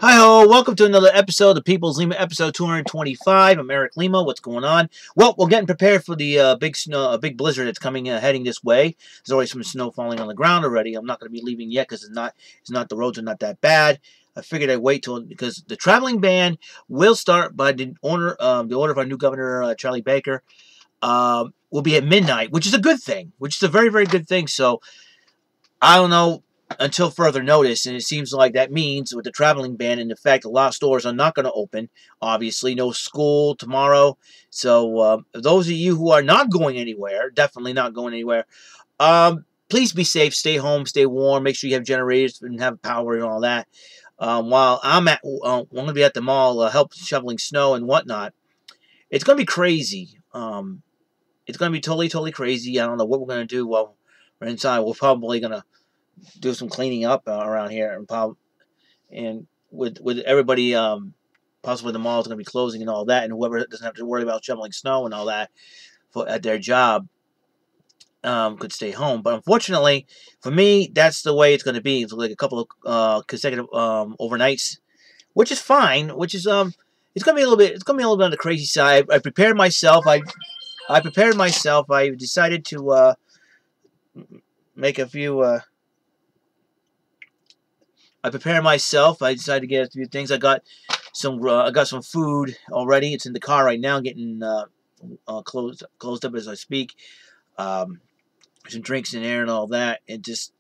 Hi ho, welcome to another episode of People's Lima, episode 225. I'm Eric Lima. What's going on? Well, we're getting prepared for the big snow, big blizzard that's coming, heading this way. There's already some snow falling on the ground already. I'm not going to be leaving yet because the roads are not that bad. I figured I'd wait till because the traveling ban will start by the order of our new governor, Charlie Baker. Will be at midnight, which is a good thing, which is a very, very good thing. So I don't know until further notice, and it seems like that means with the traveling ban in effect, a lot of stores are not going to open. Obviously, no school tomorrow. So those of you who are not going anywhere, definitely not going anywhere, please be safe, stay home, stay warm, make sure you have generators and have power and all that. While I'm going to be at the mall, help shoveling snow and whatnot. It's going to be crazy. It's going to be totally, totally crazy. I don't know what we're going to do while we're inside. We're probably going to do some cleaning up around here, and with everybody, possibly the mall's going to be closing and all that, and whoever doesn't have to worry about shoveling snow and all that at their job could stay home. But unfortunately, for me, that's the way it's going to be. It's like a couple of consecutive overnights, which is fine. Which is it's going to be a little bit. It's going to be a little bit on the crazy side. I prepared myself. I prepared myself. I decided to make a few. I prepared myself. I decided to get a few things. I got some food already. It's in the car right now, getting closed up as I speak. Some drinks in there and all that. It's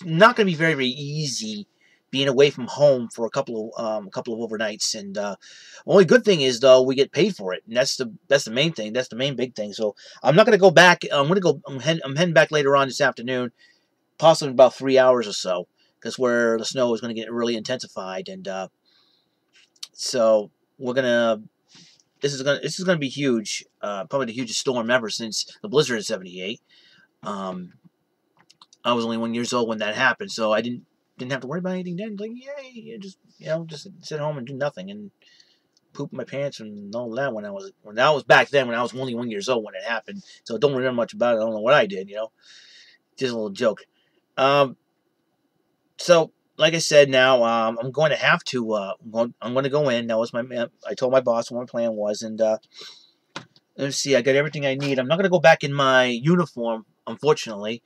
not going to be very, very easy being away from home for a couple of overnights. And only good thing is though we get paid for it, and that's the main thing. That's the main big thing. So I'm not going to go back. I'm heading back later on this afternoon, possibly in about 3 hours or so. Because where the snow is going to get really intensified, and so we're gonna. This is gonna be huge. Probably the hugest storm ever since the blizzard in '78. I was only 1 year old when that happened, so I didn't have to worry about anything then. Like, yay, just sit home and do nothing and poop my pants and all that when that was back then when I was only 1 year old when it happened. So I don't remember much about it. I don't know what I did. Just a little joke. So, like I said, now I'm going to have to. I'm going to go in. That was I told my boss what my plan was, and let's see. I got everything I need. I'm not going to go back in my uniform, unfortunately.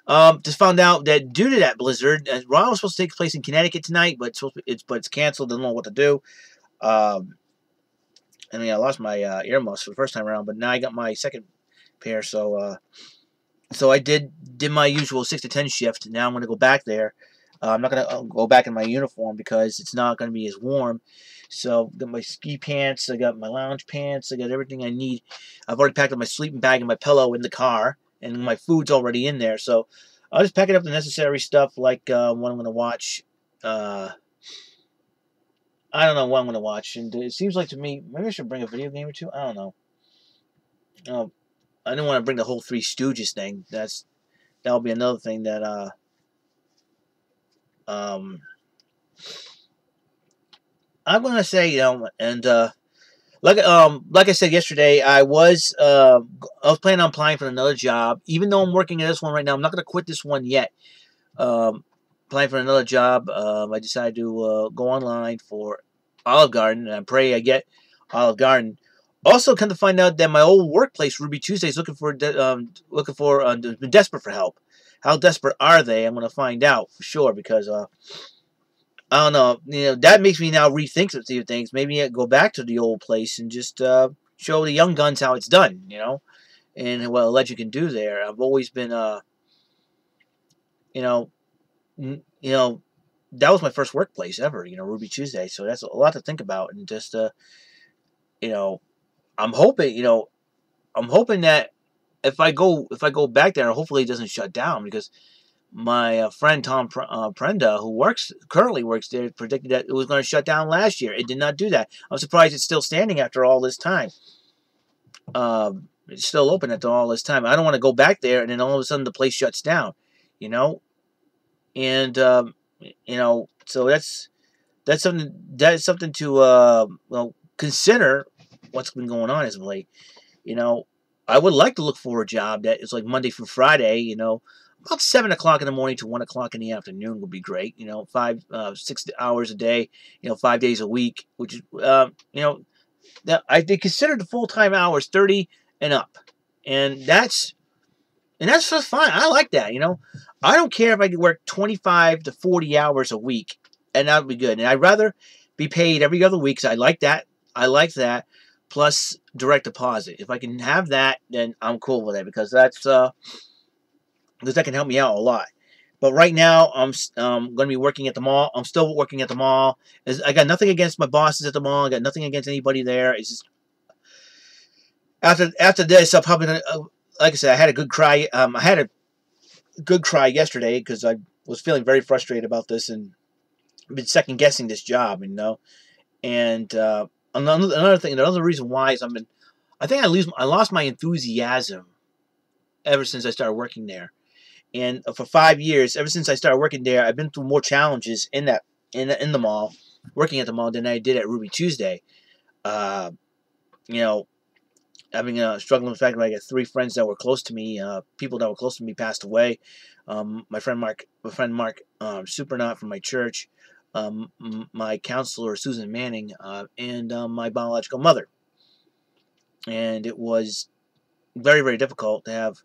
Just found out that due to that blizzard, Raw was supposed to take place in Connecticut tonight, but it's canceled. Don't know what to do. I mean, I lost my earmuffs for the first time around, but now I got my second pair. So I did my usual 6 to 10 shift. Now I'm going to go back there. I'm not going to go back in my uniform because it's not going to be as warm. So I got my ski pants, I got my lounge pants, I got everything I need. I've already packed up my sleeping bag and my pillow in the car, and my food's already in there. So I'll just pack up the necessary stuff like what I'm going to watch. I don't know what I'm going to watch. And it seems like to me, maybe I should bring a video game or two. I don't know. I didn't want to bring the whole Three Stooges thing. That'll be another thing that I'm gonna say, and like I said yesterday, I was planning on applying for another job. Even though I'm working at this one right now, I'm not gonna quit this one yet. Applying for another job, I decided to go online for Olive Garden, and I pray I get Olive Garden. Also, come to find out that my old workplace, Ruby Tuesday, is been desperate for help. How desperate are they? I'm going to find out for sure because I don't know. That makes me now rethink a few things. Maybe I go back to the old place and just show the young guns how it's done. And what a legend can do there. I've always been that was my first workplace ever. Ruby Tuesday. So that's a lot to think about, and just I'm hoping that if I go back there, hopefully it doesn't shut down, because my friend Tom Prenda, who currently works there, predicted that it was going to shut down last year. It did not do that. I'm surprised it's still standing after all this time. It's still open after all this time. I don't want to go back there and then all of a sudden the place shuts down, and so that's something to consider what's been going on as of late. I would like to look for a job that is like Monday through Friday, about 7 o'clock in the morning to 1 o'clock in the afternoon would be great. 6 hours a day, 5 days a week, which is, they consider the full-time hours 30 and up. And that's just fine. I like that, I don't care if I could work 25 to 40 hours a week, and that would be good. And I'd rather be paid every other week, because I like that. Plus direct deposit. If I can have that, then I'm cool with it, because that's because that can help me out a lot. But right now, I'm going to be working at the mall. I'm still working at the mall. I got nothing against my bosses at the mall. I got nothing against anybody there. It's just after this, I'll probably like I said, I had a good cry. I had a good cry yesterday because I was feeling very frustrated about this and been second guessing this job, And another reason why is I think I lost my enthusiasm ever since I started working there. And for 5 years, ever since I started working there, I've been through more challenges in the mall, working at the mall, than I did at Ruby Tuesday. Struggling with the fact that I got 3 friends that were close to me, people that were close to me passed away. My friend Mark, Supernaut from my church, my counselor Susan Manning, and my biological mother. And it was very, very difficult to have,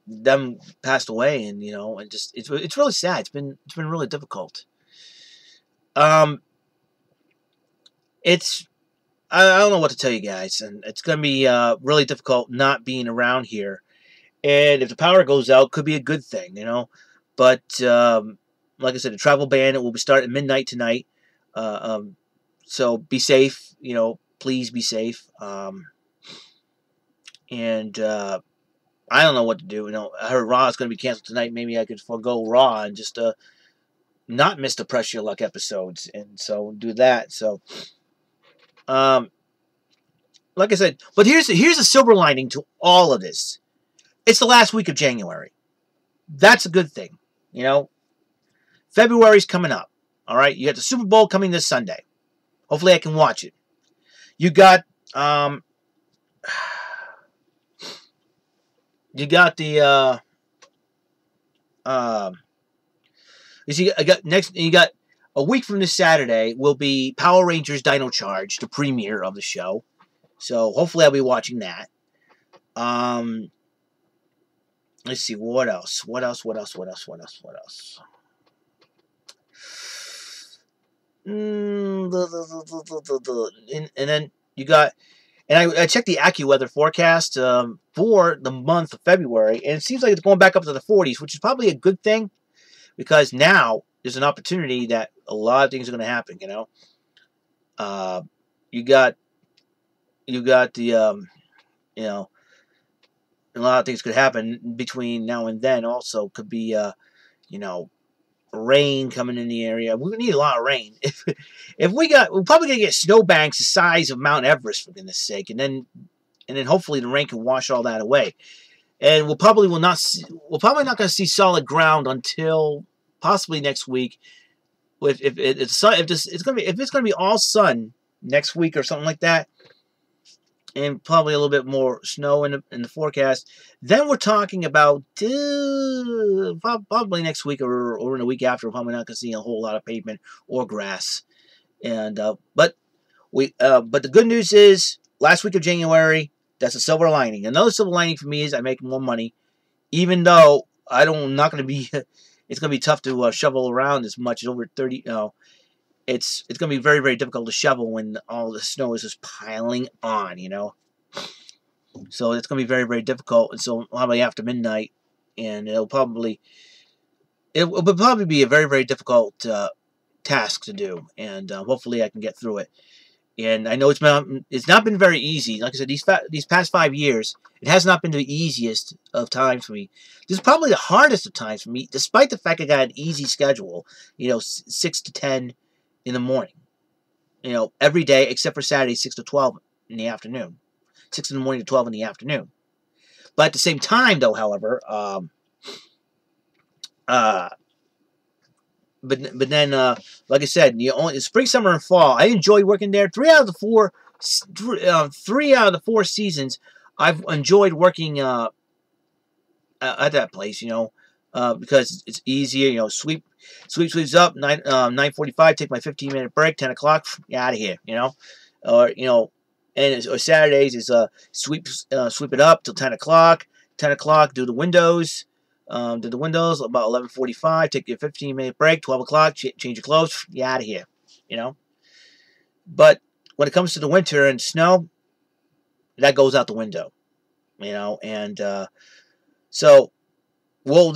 them passed away, and and just it's really sad. It's been really difficult. I don't know what to tell you guys, and it's gonna be really difficult not being around here. And if the power goes out, could be a good thing, But like I said, the travel ban, it will be starting at midnight tonight. So be safe, please be safe. And I don't know what to do. I heard Raw is going to be canceled tonight. Maybe I could forego Raw and just not miss the Press Your Luck episodes, and so do that. So, like I said, but here's a silver lining to all of this. It's the last week of January. That's a good thing, February's coming up. All right, you got the Super Bowl coming this Sunday. Hopefully, I can watch it. You got you got the you see, you got a week from this Saturday will be Power Rangers Dino Charge, the premiere of the show. So hopefully I'll be watching that. Let's see, what else? And then you got, and I checked the AccuWeather forecast for the month of February, and it seems like it's going back up to the 40s, which is probably a good thing, because now there's an opportunity that a lot of things are going to happen. You got the a lot of things could happen between now and then. Also, could be rain coming in the area. We need a lot of rain. We're probably gonna get snowbanks the size of Mount Everest, for goodness sake, and then hopefully the rain can wash all that away. And we're probably not going to see solid ground until possibly next week. If it's going to be all sun next week or something like that, and probably a little bit more snow in the forecast, then we're talking about probably next week or in a week after. We're probably not going to see a whole lot of pavement or grass. And but the good news is, last week of January, that's a silver lining. Another silver lining for me is I make more money, even though I'm not going to be. It's going to be tough to shovel around as much as over 30. It's going to be very, very difficult to shovel when all the snow is just piling on. So it's going to be very, very difficult. And so probably after midnight, and it'll probably be a very, very difficult task to do. And hopefully I can get through it. And I know it's not been very easy. Like I said, these past 5 years, it has not been the easiest of times for me. This is probably the hardest of times for me, despite the fact I got an easy schedule. 6 to 10 in the morning. Every day except for Saturday, 6 to 12 in the afternoon. 6 in the morning to 12 in the afternoon. But at the same time, though, however, But then, like I said, spring, summer, and fall. I enjoyed working there. 3 out of the 4 seasons, I've enjoyed working at that place, because it's easier. Sweeps up 9:45. Take my 15-minute break. 10 o'clock, out of here. Or or Saturdays is sweep it up till 10 o'clock. 10 o'clock, do the windows. Do the windows about 11:45. Take your 15-minute break. 12 o'clock, change your clothes. You out of here. But when it comes to the winter and snow, that goes out the window. And so will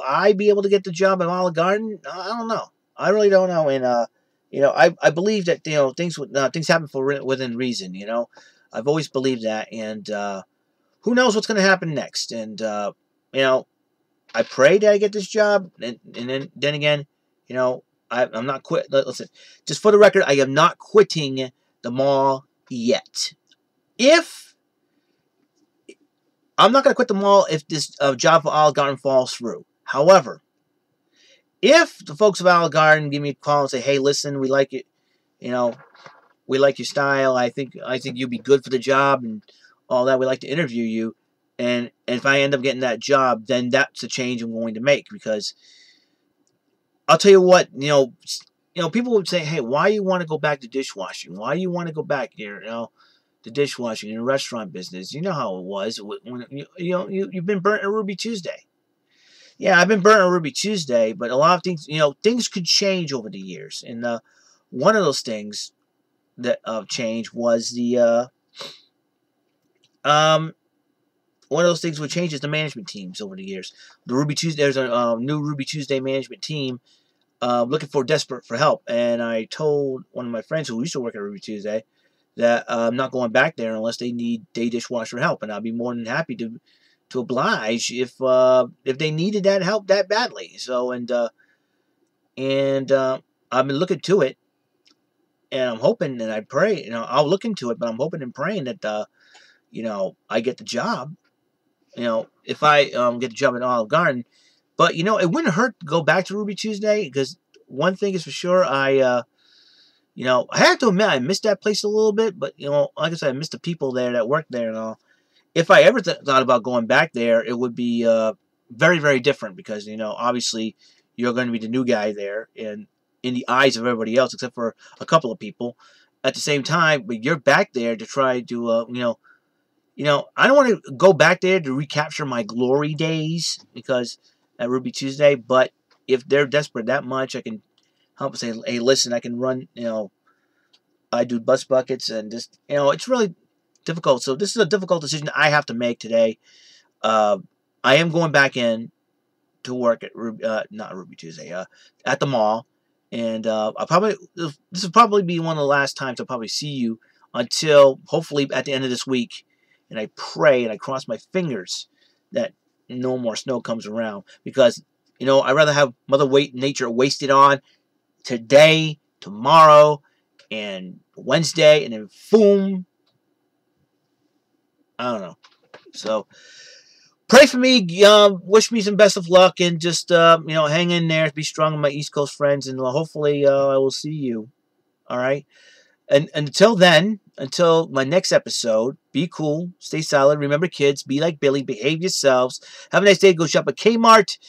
I be able to get the job at Olive Garden? I don't know. I really don't know. And I believe that things happen within reason. I've always believed that, and who knows what's going to happen next? And I pray that I get this job, and then again, I'm not quit. Listen, just for the record, I am not quitting the mall yet. I'm not going to quit the mall if this job for Olive Garden falls through. However, if the folks of Olive Garden give me a call and say, "Hey, listen, we like it. We like your style. I think you'd be good for the job and all that. We'd like to interview you." And if I end up getting that job, then that's a change I'm going to make, because I'll tell you what, people would say, "Hey, why you want to go back to dishwashing? Why you want to go back there, to dishwashing in the restaurant business? You know how it was when you've been burnt on Ruby Tuesday." Yeah, I've been burnt on Ruby Tuesday, but a lot of things, things could change over the years, and one of those things that changed was one of those things would change is the management teams over the years. There's a new Ruby Tuesday management team looking desperate for help, and I told one of my friends who used to work at Ruby Tuesday that I'm not going back there unless they need day dishwasher help, and I'll be more than happy to oblige if they needed that help that badly. So and I've been looking to it, and I'm hoping and I pray, I'll look into it, but I'm hoping and praying that I get the job. If I get the job at Olive Garden. But, it wouldn't hurt to go back to Ruby Tuesday, because one thing is for sure, I have to admit, I missed that place a little bit, but, like I said, I missed the people there that worked there and all. If I ever thought about going back there, it would be very, very different, because, obviously, you're going to be the new guy there, and in the eyes of everybody else, except for a couple of people. At the same time, but you're back there to try to, I don't want to go back there to recapture my glory days, because at Ruby Tuesday, but if they're desperate that much, I can help and say, "Hey, listen, I can run, I do bus buckets," and just, it's really difficult. So this is a difficult decision I have to make today. I am going back in to work at not Ruby Tuesday, at the mall, and this will probably be one of the last times I'll probably see you until hopefully at the end of this week. And I pray and I cross my fingers that no more snow comes around, because I'd rather have Mother Nature wasted on today, tomorrow, and Wednesday, and then boom. I don't know. So pray for me. Wish me some best of luck, and just hang in there. Be strong with my East Coast friends, and hopefully I will see you. All right. And until then, until my next episode, be cool, stay solid. Remember, kids, be like Billy, behave yourselves. Have a nice day. Go shop at Kmart.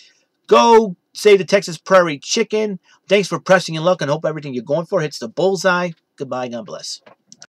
Go save the Texas Prairie Chicken. Thanks for pressing your luck, and hope everything you're going for hits the bullseye. Goodbye. God bless.